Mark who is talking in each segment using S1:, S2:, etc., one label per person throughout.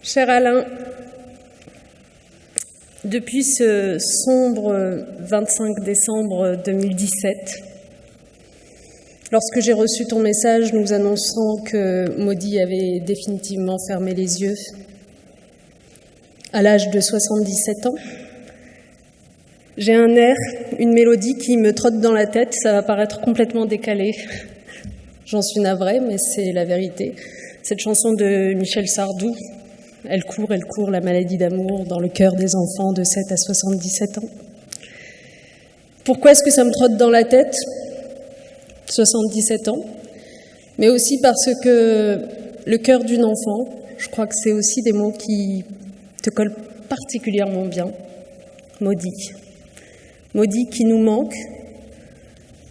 S1: Cher Alain, depuis ce sombre 25 décembre 2017, lorsque j'ai reçu ton message nous annonçant que Maudit avait définitivement fermé les yeux à l'âge de 77 ans, j'ai un air, une mélodie qui me trotte dans la tête. Ça va paraître complètement décalé. J'en suis navrée, mais c'est la vérité. Cette chanson de Michel Sardou, elle court, la maladie d'amour dans le cœur des enfants de 7 à 77 ans. Pourquoi est-ce que ça me trotte dans la tête ? 77 ans, mais aussi parce que le cœur d'une enfant, je crois que c'est aussi des mots qui te collent particulièrement bien. Maudit. Maudit qui nous manque.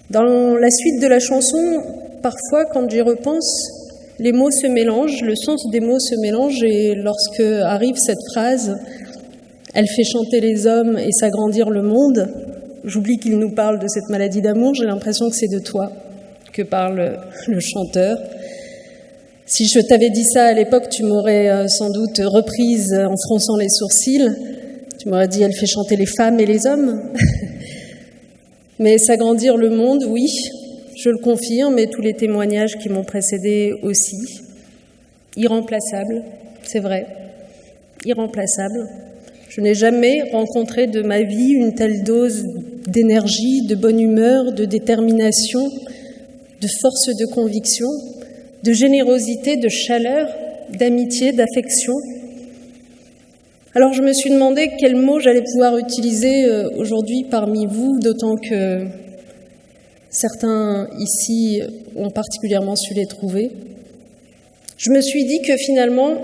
S1: Dans la suite de la chanson, parfois, quand j'y repense, les mots se mélangent, le sens des mots se mélange, et lorsque arrive cette phrase « Elle fait chanter les hommes et s'agrandir le monde », j'oublie qu'il nous parle de cette maladie d'amour, j'ai l'impression que c'est de toi que parle le chanteur. Si je t'avais dit ça à l'époque, tu m'aurais sans doute reprise en fronçant les sourcils. Tu m'aurais dit « Elle fait chanter les femmes et les hommes ». Mais s'agrandir le monde, oui, je le confirme, et tous les témoignages qui m'ont précédé aussi. Irremplaçable, c'est vrai, irremplaçable. Je n'ai jamais rencontré de ma vie une telle dose d'énergie, de bonne humeur, de détermination, de force de conviction, de générosité, de chaleur, d'amitié, d'affection. Alors je me suis demandé quel mot j'allais pouvoir utiliser aujourd'hui parmi vous, d'autant que certains ici ont particulièrement su les trouver. Je me suis dit que finalement,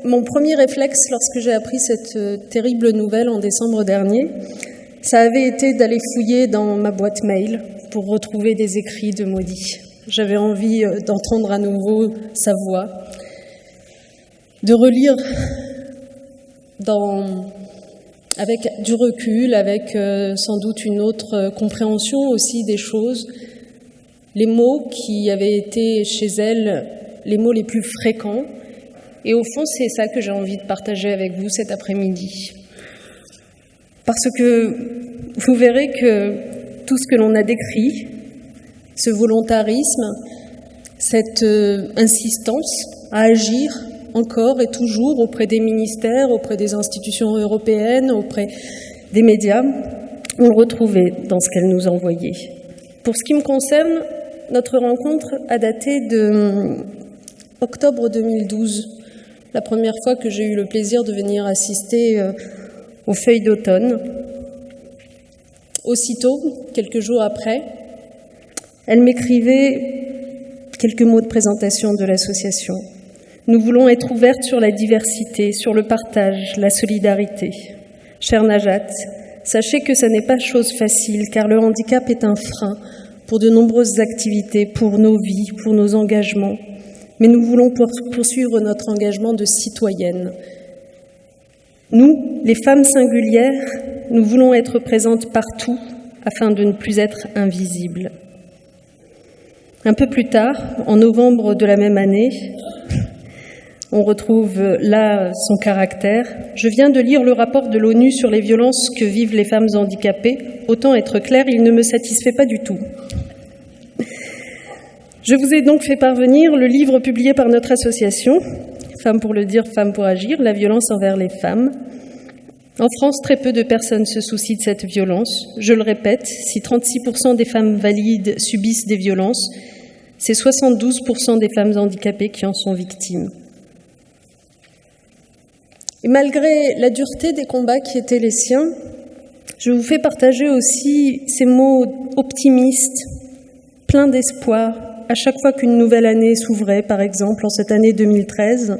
S1: mon premier réflexe lorsque j'ai appris cette terrible nouvelle en décembre dernier, ça avait été d'aller fouiller dans ma boîte mail pour retrouver des écrits de Maudit. J'avais envie d'entendre à nouveau sa voix, de relire avec du recul, avec sans doute une autre compréhension aussi des choses, les mots qui avaient été chez elle les mots les plus fréquents. Et au fond, c'est ça que j'ai envie de partager avec vous cet après-midi. Parce que vous verrez que tout ce que l'on a décrit, ce volontarisme, cette insistance à agir encore et toujours auprès des ministères, auprès des institutions européennes, auprès des médias, on le retrouvait dans ce qu'elle nous envoyait. Pour ce qui me concerne, notre rencontre a daté de octobre 2012, la première fois que j'ai eu le plaisir de venir assister aux feuilles d'automne. Aussitôt, quelques jours après, elle m'écrivait quelques mots de présentation de l'association. Nous voulons être ouvertes sur la diversité, sur le partage, la solidarité. Chère Najat, sachez que ça n'est pas chose facile, car le handicap est un frein pour de nombreuses activités, pour nos vies, pour nos engagements. Mais nous voulons poursuivre notre engagement de citoyenne. Nous, les femmes singulières, nous voulons être présentes partout afin de ne plus être invisibles. Un peu plus tard, en novembre de la même année, on retrouve là son caractère. Je viens de lire le rapport de l'ONU sur les violences que vivent les femmes handicapées. Autant être clair, il ne me satisfait pas du tout. Je vous ai donc fait parvenir le livre publié par notre association, Femmes pour le dire, Femmes pour agir, la violence envers les femmes. En France, très peu de personnes se soucient de cette violence. Je le répète, si 36% des femmes valides subissent des violences, c'est 72% des femmes handicapées qui en sont victimes. Et malgré la dureté des combats qui étaient les siens, je vous fais partager aussi ces mots optimistes, pleins d'espoir, à chaque fois qu'une nouvelle année s'ouvrait, par exemple en cette année 2013.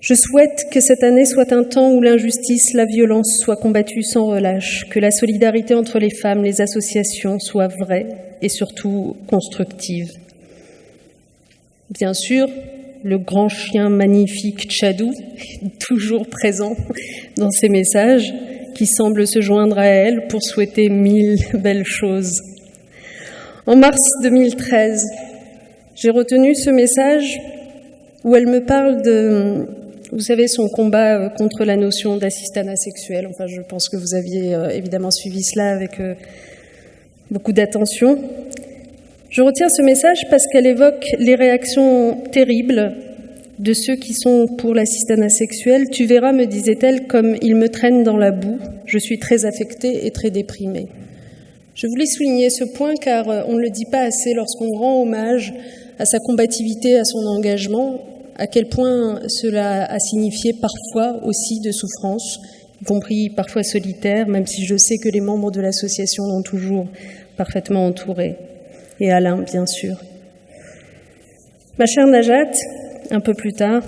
S1: Je souhaite que cette année soit un temps où l'injustice, la violence soient combattues sans relâche, que la solidarité entre les femmes, les associations soit vraie et surtout constructive. Bien sûr, le grand chien magnifique Tchadou, toujours présent dans ces messages, qui semble se joindre à elle pour souhaiter 1000 belles choses. En mars 2013, j'ai retenu ce message où elle me parle Vous savez, son combat contre la notion d'assistanat sexuel. Enfin, je pense que vous aviez évidemment suivi cela avec beaucoup d'attention. Je retiens ce message parce qu'elle évoque les réactions terribles de ceux qui sont pour l'assistanat sexuel. Tu verras, me disait-elle, comme il me traîne dans la boue. Je suis très affectée et très déprimée. Je voulais souligner ce point car on ne le dit pas assez lorsqu'on rend hommage à sa combativité, à son engagement, à quel point cela a signifié parfois aussi de souffrance, y compris parfois solitaire, même si je sais que les membres de l'association l'ont toujours parfaitement entouré. Et Alain, bien sûr. Ma chère Najat, un peu plus tard,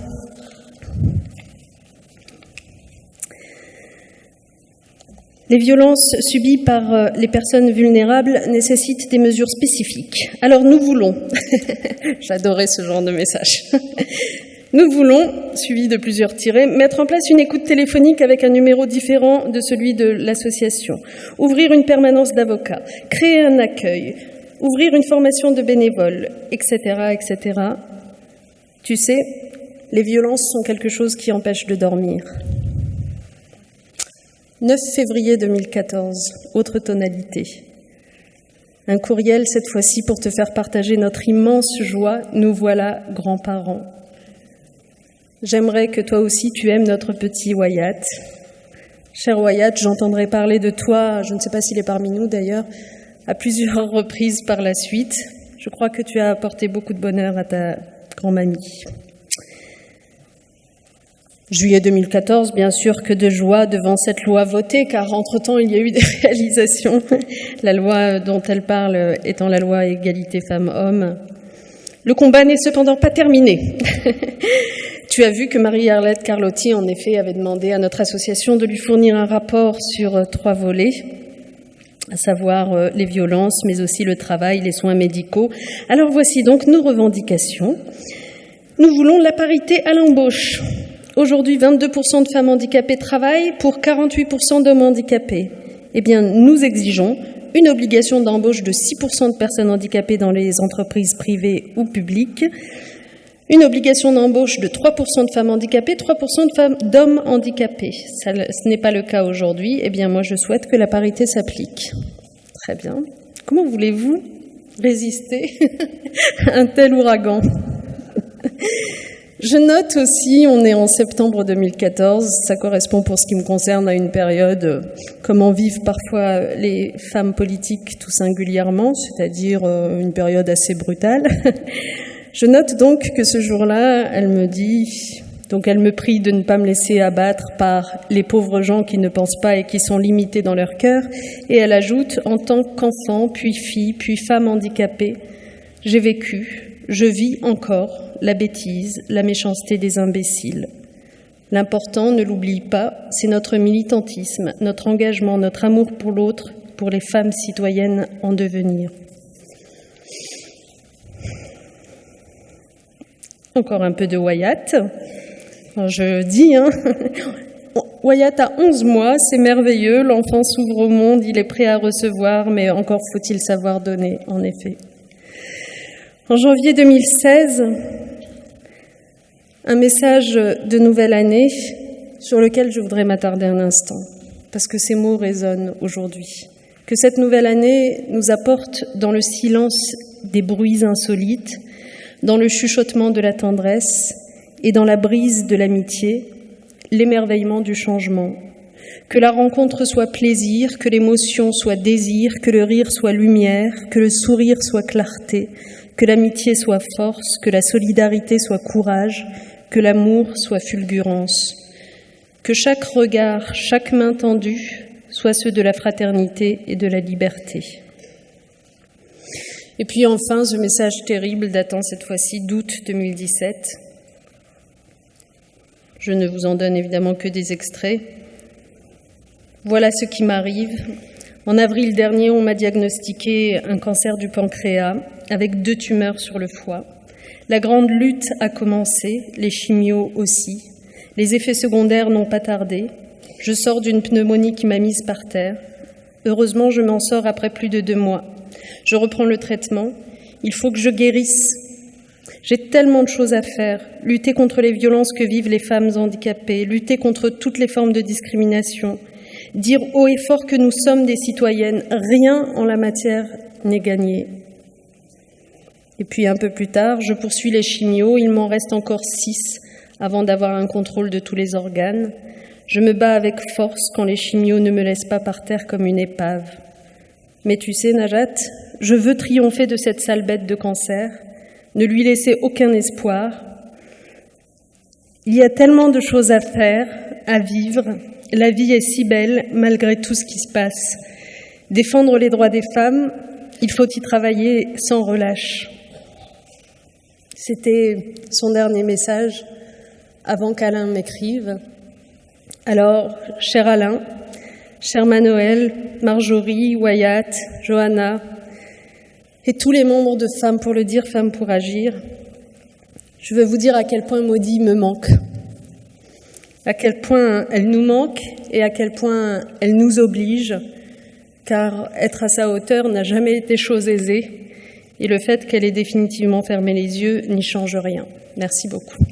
S1: les violences subies par les personnes vulnérables nécessitent des mesures spécifiques. Alors nous voulons, j'adorais ce genre de message, nous voulons, suivi de plusieurs tirets, mettre en place une écoute téléphonique avec un numéro différent de celui de l'association, ouvrir une permanence d'avocats, créer un accueil, ouvrir une formation de bénévoles, etc., etc. Tu sais, les violences sont quelque chose qui empêche de dormir. 9 février 2014, autre tonalité. Un courriel, cette fois-ci, pour te faire partager notre immense joie. Nous voilà grands-parents. J'aimerais que toi aussi tu aimes notre petit Wyatt. Cher Wyatt, j'entendrai parler de toi, je ne sais pas s'il est parmi nous d'ailleurs, à plusieurs reprises par la suite. Je crois que tu as apporté beaucoup de bonheur à ta grand-mamie. Juillet 2014, bien sûr que de joie devant cette loi votée, car entre-temps il y a eu des réalisations. La loi dont elle parle étant la loi égalité femmes-hommes. Le combat n'est cependant pas terminé. Tu as vu que Marie-Arlette Carlotti, en effet, avait demandé à notre association de lui fournir un rapport sur 3 volets, à savoir les violences, mais aussi le travail, les soins médicaux. Alors voici donc nos revendications. Nous voulons la parité à l'embauche. Aujourd'hui, 22% de femmes handicapées travaillent pour 48% d'hommes handicapés. Eh bien, nous exigeons une obligation d'embauche de 6% de personnes handicapées dans les entreprises privées ou publiques, une obligation d'embauche de 3% de femmes handicapées, 3% d'hommes handicapés. Ce n'est pas le cas aujourd'hui. Eh bien, moi, je souhaite que la parité s'applique. Très bien. Comment voulez-vous résister à un tel ouragan ? Je note aussi, on est en septembre 2014, ça correspond pour ce qui me concerne à une période, comme en vivent parfois les femmes politiques tout singulièrement, c'est-à-dire une période assez brutale. Je note donc que ce jour-là, elle me prie de ne pas me laisser abattre par les pauvres gens qui ne pensent pas et qui sont limités dans leur cœur, et elle ajoute, en tant qu'enfant, puis fille, puis femme handicapée, j'ai vécu, je vis encore la bêtise, la méchanceté des imbéciles. L'important, ne l'oublie pas, c'est notre militantisme, notre engagement, notre amour pour l'autre, pour les femmes citoyennes en devenir. Encore un peu de Wyatt. Alors je dis, Wyatt a 11 mois, c'est merveilleux, l'enfant s'ouvre au monde, il est prêt à recevoir, mais encore faut-il savoir donner, en effet. En janvier 2016, un message de nouvelle année sur lequel je voudrais m'attarder un instant, parce que ces mots résonnent aujourd'hui. Que cette nouvelle année nous apporte dans le silence des bruits insolites, dans le chuchotement de la tendresse et dans la brise de l'amitié, l'émerveillement du changement. Que la rencontre soit plaisir, que l'émotion soit désir, que le rire soit lumière, que le sourire soit clarté, que l'amitié soit force, que la solidarité soit courage, que l'amour soit fulgurance. Que chaque regard, chaque main tendue soient ceux de la fraternité et de la liberté. Et puis enfin, ce message terrible datant cette fois-ci d'août 2017. Je ne vous en donne évidemment que des extraits. Voilà ce qui m'arrive. En avril dernier, on m'a diagnostiqué un cancer du pancréas avec 2 tumeurs sur le foie. La grande lutte a commencé, les chimios aussi. Les effets secondaires n'ont pas tardé. Je sors d'une pneumonie qui m'a mise par terre. Heureusement, je m'en sors après plus de 2 mois. Je reprends le traitement. Il faut que je guérisse. J'ai tellement de choses à faire. Lutter contre les violences que vivent les femmes handicapées, lutter contre toutes les formes de discrimination, dire haut et fort que nous sommes des citoyennes. Rien en la matière n'est gagné. Et puis un peu plus tard, je poursuis les chimios. Il m'en reste encore 6 avant d'avoir un contrôle de tous les organes. Je me bats avec force quand les chimios ne me laissent pas par terre comme une épave. Mais tu sais, Najat, je veux triompher de cette sale bête de cancer, ne lui laisser aucun espoir. Il y a tellement de choses à faire, à vivre. La vie est si belle malgré tout ce qui se passe. Défendre les droits des femmes, il faut y travailler sans relâche. C'était son dernier message avant qu'Alain m'écrive. Alors, cher Alain, cher Manoël, Marjorie, Wyatt, Johanna et tous les membres de Femmes pour le dire, Femmes pour agir, je veux vous dire à quel point Maudie me manque, à quel point elle nous manque et à quel point elle nous oblige, car être à sa hauteur n'a jamais été chose aisée et le fait qu'elle ait définitivement fermé les yeux n'y change rien. Merci beaucoup.